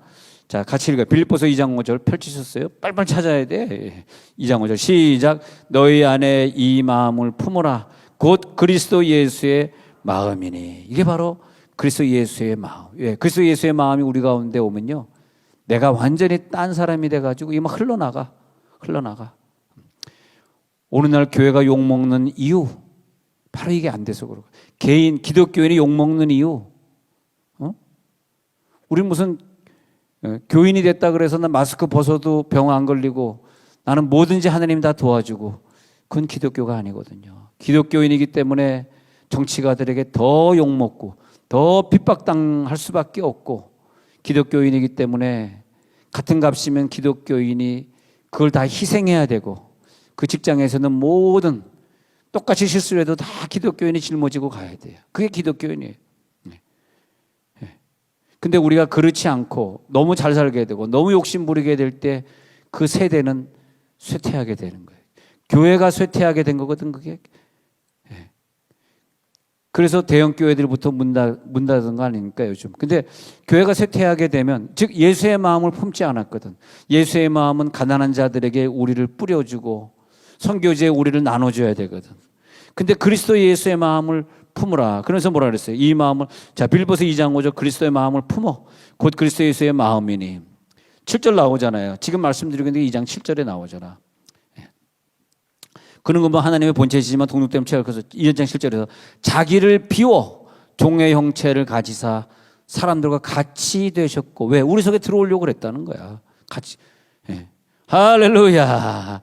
Speaker 1: 자, 같이 읽어요. 빌립보서 2장 5절 펼치셨어요? 빨리빨리 찾아야 돼. 2장 5절 시작. 너희 안에 이 마음을 품어라. 곧 그리스도 예수의 마음이니. 이게 바로 그리스도 예수의 마음. 왜? 그리스도 예수의 마음이 우리 가운데 오면요. 내가 완전히 딴 사람이 돼가지고 이게 막 흘러나가. 오늘날 교회가 욕먹는 이유. 바로 이게 안 돼서 그러고. 기독교인이 욕먹는 이유. 우리 무슨 교인이 됐다 그래서 나 마스크 벗어도 병 안 걸리고 나는 뭐든지 하나님 다 도와주고 그건 기독교가 아니거든요. 기독교인이기 때문에 정치가들에게 더 욕먹고 더 핍박당할 수밖에 없고 기독교인이기 때문에 같은 값이면 기독교인이 그걸 다 희생해야 되고 그 직장에서는 모든 똑같이 실수를 해도 다 기독교인이 짊어지고 가야 돼요. 그게 기독교인이에요. 근데 우리가 그렇지 않고 너무 잘 살게 되고 너무 욕심 부리게 될 때 그 세대는 쇠퇴하게 되는 거예요. 교회가 쇠퇴하게 된 거거든 그게. 그래서 대형 교회들부터 문 닫은 거 아닙니까 요즘. 근데 교회가 쇠퇴하게 되면 즉 예수의 마음을 품지 않았거든. 예수의 마음은 가난한 자들에게 우리를 뿌려주고 선교지에 우리를 나눠줘야 되거든. 근데 그리스도 예수의 마음을 품으라. 그래서 뭐라 그랬어요? 이 마음을 자 빌립보서 2장 5절 그리스도의 마음을 품어 곧 그리스도 예수의 마음이니 7절 나오잖아요. 지금 말씀드리고 있는데 2장 7절에 나오잖아. 그는 뭐 하나님의 본체이지만 동력됨 채워서 2장 7절에서 자기를 비워 종의 형체를 가지사 사람들과 같이 되셨고 왜? 우리 속에 들어오려고 그랬다는 거야. 같이. 할렐루야.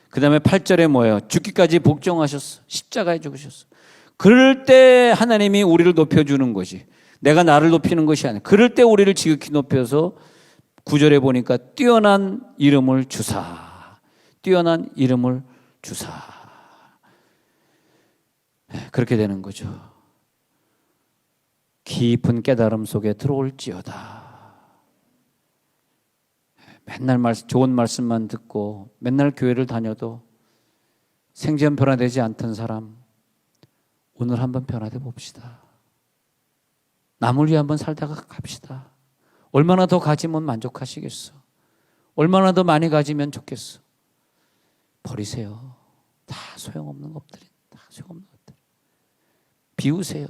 Speaker 1: 그 다음에 8절에 뭐예요? 죽기까지 복종하셨어. 십자가에 죽으셨어. 그럴 때 하나님이 우리를 높여주는 것이 내가 나를 높이는 것이 아니야. 그럴 때 우리를 지극히 높여서 9절에 보니까 뛰어난 이름을 주사. 뛰어난 이름을 주사. 그렇게 되는 거죠. 깊은 깨달음 속에 들어올지어다. 맨날 좋은 말씀만 듣고 맨날 교회를 다녀도 생전 변화되지 않던 사람 오늘 한번 변화돼 봅시다. 남을 위해 한번 살다가 갑시다. 얼마나 더 가지면 만족하시겠어? 얼마나 더 많이 가지면 좋겠어? 버리세요. 다 소용없는 것들이 다 소용없는 것들. 비우세요.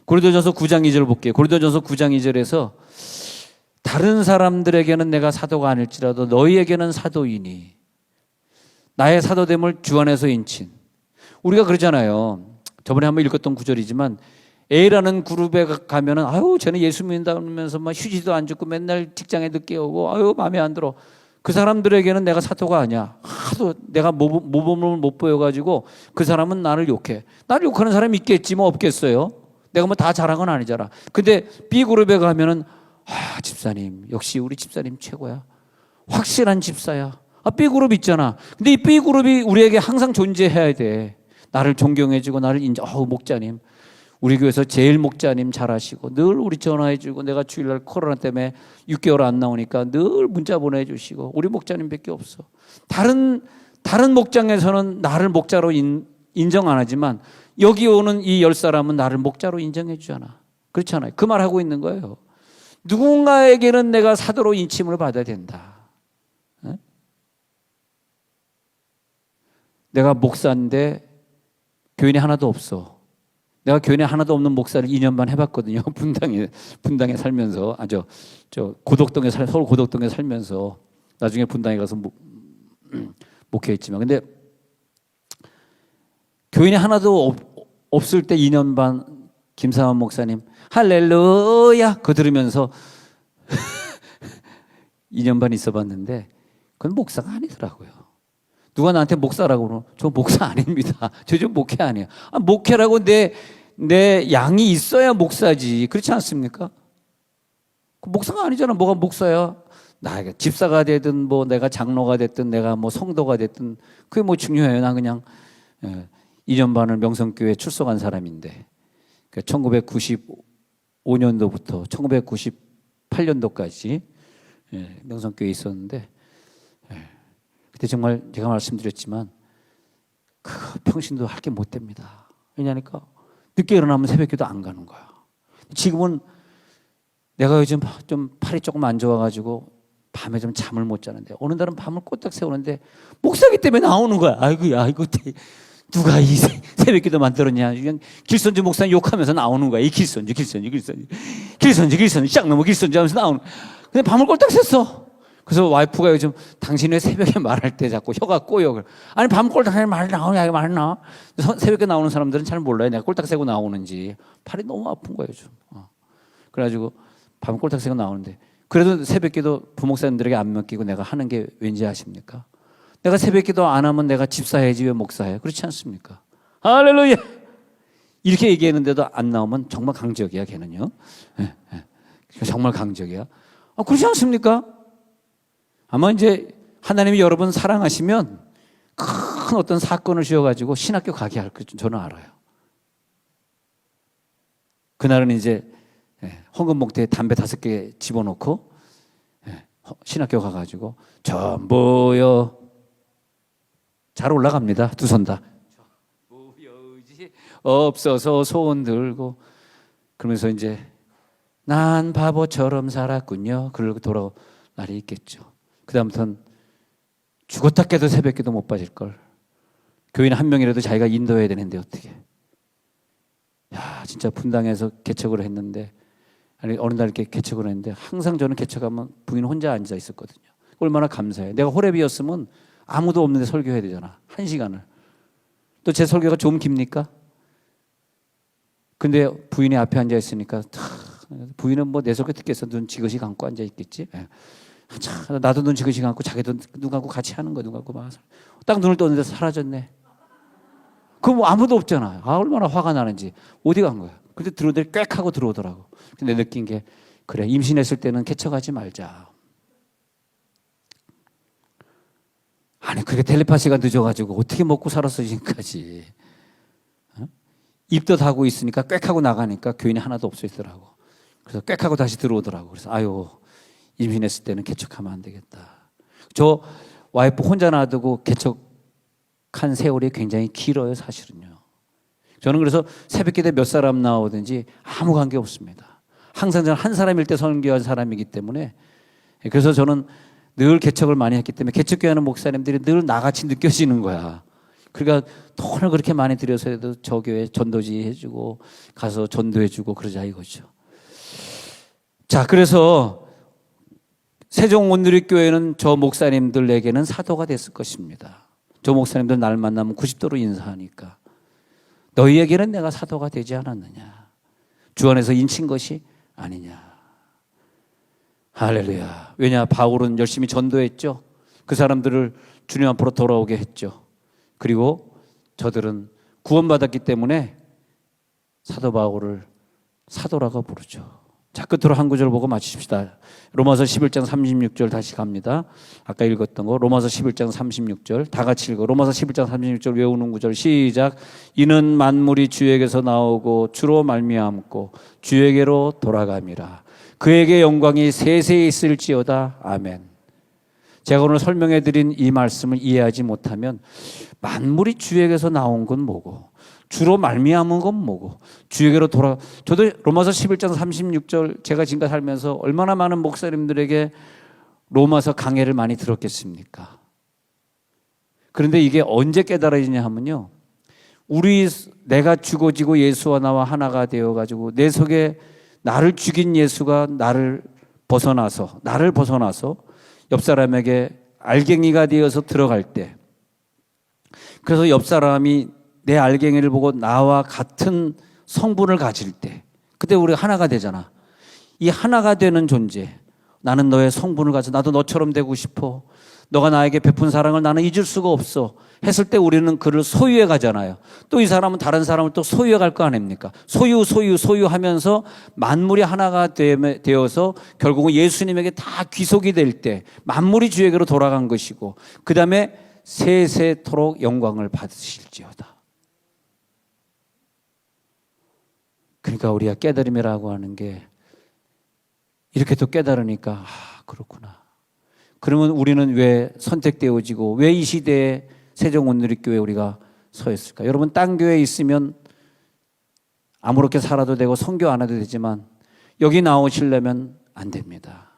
Speaker 1: 고린도전서 9장 2절 볼게요. 고린도전서 9장 2절에서 다른 사람들에게는 내가 사도가 아닐지라도 너희에게는 사도이니 나의 사도됨을 주 안에서 인친. 우리가 그러잖아요. 저번에 한번 읽었던 구절이지만 A라는 그룹에 가면은 아유 쟤는 예수 믿는다면서 막 휴지도 안 주고 맨날 직장에 늦게 오고 아유 마음에 안 들어. 그 사람들에게는 내가 사도가 아니야. 하도 내가 모범을 못 보여가지고 그 사람은 나를 욕해. 나를 욕하는 사람이 있겠지 뭐 없겠어요. 내가 뭐 다 잘한 건 아니잖아. 근데 B그룹에 가면은 집사님 역시 우리 집사님 최고야. 확실한 집사야. B그룹 있잖아. 근데 이 B그룹이 우리에게 항상 존재해야 돼. 나를 존경해주고 나를 목자님 우리 교회에서 제일 목자님 잘하시고 늘 우리 전화해주고 내가 주일날 코로나 때문에 6개월 안 나오니까 늘 문자 보내주시고 우리 목자님밖에 없어. 다른 목장에서는 나를 목자로 인정 안 하지만 여기 오는 이 10사람은 나를 목자로 인정해 주잖아. 그렇잖아요. 그 말 하고 있는 거예요. 누군가에게는 내가 사도로 인침을 받아야 된다. 어? 내가 목사인데 교인이 하나도 없어. 내가 교인이 하나도 없는 목사를 2년 반 해봤거든요. 분당에 살면서, 저 고덕동에 서울 고덕동에 살면서 나중에 분당에 가서 목회했지만, 근데 교인이 하나도 없을 때 2년 반 김상환 목사님 할렐루야 그거 들으면서 2년 반 있어봤는데 그건 목사가 아니더라고요. 누가 나한테 목사라고 그러면 저 목사 아닙니다. 저 목회 아니에요. 목회라고 내 양이 있어야 목사지. 그렇지 않습니까? 목사가 아니잖아. 뭐가 목사야? 나 집사가 되든 뭐 내가 장로가 됐든 내가 뭐 성도가 됐든 그게 뭐 중요해요. 나 그냥 2년 반을 명성교회에 출석한 사람인데 1995년도부터 1998년도까지 명성교회에 있었는데 그때 정말 제가 말씀드렸지만 그 평신도 할 게 못 됩니다. 왜냐니까 늦게 일어나면 새벽기도 안 가는 거야. 지금은 내가 요즘 좀 팔이 조금 안 좋아가지고 밤에 좀 잠을 못 자는데 어느 날은 밤을 꼬딱 세우는데 목사기 때문에 나오는 거야. 아이고 누가 이 새벽기도 만들었냐. 그냥 길선주 목사님 욕하면서 나오는 거야. 이 길선주 쌍놈의 길선주 하면서 나오는 거야. 근데 밤을 꼴딱 샜어. 그래서 와이프가 요즘 당신 왜 새벽에 말할 때 자꾸 혀가 꼬여. 아니 밤을 꼴딱 새면 말 나오냐. 말 나와. 새벽에 나오는 사람들은 잘 몰라요. 내가 꼴딱 새고 나오는지. 팔이 너무 아픈 거예요 요즘. 그래가지고 밤을 꼴딱 새고 나오는데 그래도 새벽기도 부목사님들에게 안 맡기고 내가 하는 게 왠지 아십니까? 내가 새벽기도 안 하면 내가 집사해야지 왜 목사해? 그렇지 않습니까? 할렐루야! 이렇게 얘기했는데도 안 나오면 정말 강적이야 걔는요. 정말 강적이야. 그렇지 않습니까? 아마 이제 하나님이 여러분 사랑하시면 큰 어떤 사건을 주어가지고 신학교 가게 할 거 저는 알아요. 그날은 이제 헌금봉투에 담배 5개 집어넣고 신학교 가가지고 전부여 잘 올라갑니다. 두 손 다. 전부여지 없어서 손 들고 그러면서 이제 난 바보처럼 살았군요. 그러고 돌아올 날이 있겠죠. 그 다음부터는 죽었다 깨도 새벽기도 못 빠질걸. 교인 한 명이라도 자기가 인도해야 되는데 어떻게. 야 진짜 분당에서 개척을 했는데 아니 어느 날 이렇게 개척을 했는데 항상 저는 개척하면 부인 혼자 앉아 있었거든요. 얼마나 감사해요. 내가 호랩이었으면 아무도 없는데 설교해야 되잖아. 1시간을. 또 제 설교가 좀 깁니까? 근데 부인이 앞에 앉아 있으니까 부인은 뭐 내 설교 듣겠어. 눈 지그시 감고 앉아 있겠지. 나도 눈 지그시 감고 자기도 눈 감고 같이 하는 거야. 눈 감고 막 딱 눈을 떴는데 사라졌네. 그럼 뭐 아무도 없잖아. 얼마나 화가 나는지. 어디 간 거야. 근데 들어오더니 꽥 하고 들어오더라고. 근데 느낀 게 그래 임신했을 때는 개척하지 말자. 아니 그게 텔레파시가 늦어가지고 어떻게 먹고 살았어 지금까지. 입덧 하고 있으니까 꽥 하고 나가니까 교인이 하나도 없어 있더라고. 그래서 꽥 하고 다시 들어오더라고. 그래서 아유 임신했을 때는 개척하면 안 되겠다. 저 와이프 혼자 놔두고 개척한 세월이 굉장히 길어요 사실은요. 저는 그래서 새벽기도에 몇 사람 나오든지 아무 관계 없습니다. 항상 저는 한 사람일 때 선교한 사람이기 때문에 그래서 저는 늘 개척을 많이 했기 때문에 개척교회하는 목사님들이 늘 나같이 느껴지는 거야. 그러니까 돈을 그렇게 많이 들여서 해도 저 교회 전도지 해주고 가서 전도해주고 그러자 이거죠. 자 그래서 세종온누리교회는 저 목사님들에게는 사도가 됐을 것입니다. 저 목사님들 날 만나면 90도로 인사하니까 너희에게는 내가 사도가 되지 않았느냐. 주 안에서 인친 것이 아니냐. 할렐루야. 왜냐 바울은 열심히 전도했죠. 그 사람들을 주님 앞으로 돌아오게 했죠. 그리고 저들은 구원받았기 때문에 사도 바울을 사도라고 부르죠. 자 끝으로 한 구절 보고 마치십시다. 로마서 11장 36절 다시 갑니다. 아까 읽었던 거 로마서 11장 36절 다 같이 읽어. 로마서 11장 36절 외우는 구절 시작. 이는 만물이 주에게서 나오고 주로 말미암고 주에게로 돌아감이라. 그에게 영광이 세세히 있을지어다. 아멘. 제가 오늘 설명해드린 이 말씀을 이해하지 못하면 만물이 주에게서 나온 건 뭐고 주로 말미암은 건 뭐고 주에게로 돌아. 저도 로마서 11장 36절 제가 지금까지 살면서 얼마나 많은 목사님들에게 로마서 강해를 많이 들었겠습니까? 그런데 이게 언제 깨달아지냐 하면요, 내가 죽어지고 예수와 나와 하나가 되어가지고 내 속에 나를 죽인 예수가 나를 벗어나서 옆 사람에게 알갱이가 되어서 들어갈 때, 그래서 옆 사람이 내 알갱이를 보고 나와 같은 성분을 가질 때, 그때 우리가 하나가 되잖아. 이 하나가 되는 존재, 나는 너의 성분을 가져 나도 너처럼 되고 싶어, 너가 나에게 베푼 사랑을 나는 잊을 수가 없어 했을 때 우리는 그를 소유해 가잖아요. 또 이 사람은 다른 사람을 또 소유해 갈 거 아닙니까? 소유하면서 만물이 하나가 되어서 결국은 예수님에게 다 귀속이 될 때 만물이 주에게로 돌아간 것이고, 그 다음에 세세토록 영광을 받으실지어다. 그러니까 우리가 깨달음이라고 하는 게 이렇게 또 깨달으니까 그렇구나. 그러면 우리는 왜 선택되어지고 왜 이 시대에 세종온누리교회에 우리가 서 있을까? 여러분, 딴 교회에 있으면 아무렇게 살아도 되고 선교 안 해도 되지만 여기 나오시려면 안 됩니다.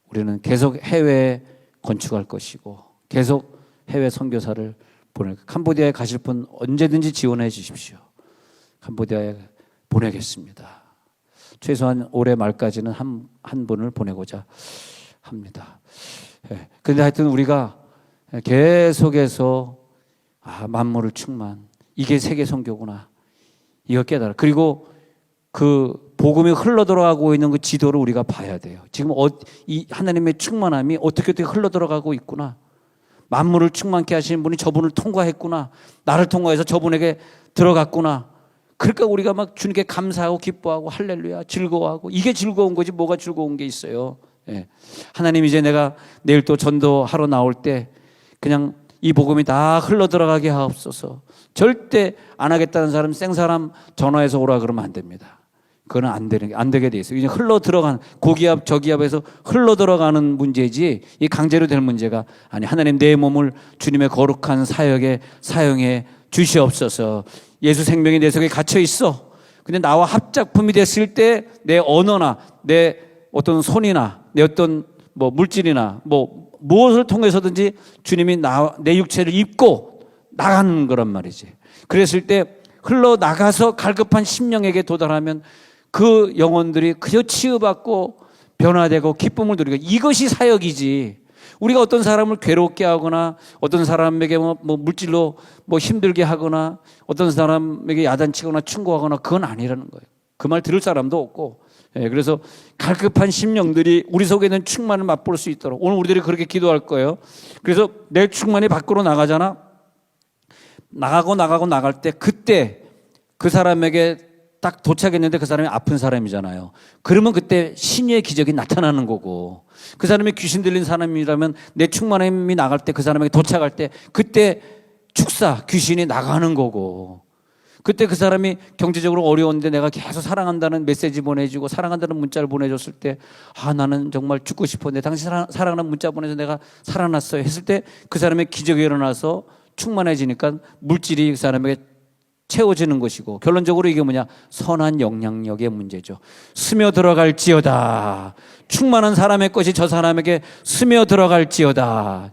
Speaker 1: 우리는 계속 해외에 건축할 것이고 계속 해외 선교사를 보낼 거예요. 캄보디아에 가실 분 언제든지 지원해 주십시오. 캄보디아에 보내겠습니다. 최소한 올해 말까지는 한 분을 보내고자 합니다. 그런데 하여튼 우리가 계속해서 만물을 충만, 이게 세계 선교구나, 이거 깨달아. 그리고 그 복음이 흘러 들어가고 있는 그 지도를 우리가 봐야 돼요. 지금 이 하나님의 충만함이 어떻게 흘러 들어가고 있구나. 만물을 충만케 하시는 분이 저분을 통과했구나. 나를 통과해서 저분에게 들어갔구나. 그러니까 우리가 막 주님께 감사하고 기뻐하고 할렐루야 즐거워하고, 이게 즐거운 거지 뭐가 즐거운 게 있어요. 하나님, 이제 내가 내일 또 전도하러 나올 때 그냥 이 복음이 다 흘러 들어가게 하옵소서. 절대 안 하겠다는 사람, 생사람 전화해서 오라 그러면 안 됩니다. 그거는 안 되게 돼 있어요. 이제 흘러 들어간 고기압 저기압에서 흘러 들어가는 문제지 이 강제로 될 문제가 아니. 하나님, 내 몸을 주님의 거룩한 사역에 사용해 주시옵소서. 예수 생명이 내 속에 갇혀 있어. 근데 나와 합작품이 됐을 때 내 언어나 내 어떤 손이나 내 어떤 물질이나 무엇을 통해서든지 주님이 내 육체를 입고 나가는 거란 말이지. 그랬을 때 흘러나가서 갈급한 심령에게 도달하면 그 영혼들이 그저 치유받고 변화되고 기쁨을 누리고, 이것이 사역이지. 우리가 어떤 사람을 괴롭게 하거나 어떤 사람에게 물질로 힘들게 하거나 어떤 사람에게 야단치거나 충고하거나 그건 아니라는 거예요. 그 말 들을 사람도 없고. 그래서 갈급한 심령들이 우리 속에 있는 충만을 맛볼 수 있도록 오늘 우리들이 그렇게 기도할 거예요. 그래서 내 충만이 밖으로 나가잖아. 나갈 때 그때 그 사람에게 딱 도착했는데 그 사람이 아픈 사람이잖아요. 그러면 그때 신유의 기적이 나타나는 거고, 그 사람이 귀신 들린 사람이라면 내 충만함이 나갈 때 그 사람에게 도착할 때 그때 축사 귀신이 나가는 거고, 그때 그 사람이 경제적으로 어려운데 내가 계속 사랑한다는 메시지 보내주고 사랑한다는 문자를 보내줬을 때 나는 정말 죽고 싶었는데 당신 사랑하는 문자 보내서 내가 살아났어요 했을 때 그 사람의 기적이 일어나서 충만해지니까 물질이 그 사람에게 채워지는 것이고, 결론적으로 이게 뭐냐? 선한 영향력의 문제죠. 스며들어갈지어다. 충만한 사람의 것이 저 사람에게 스며들어갈지어다.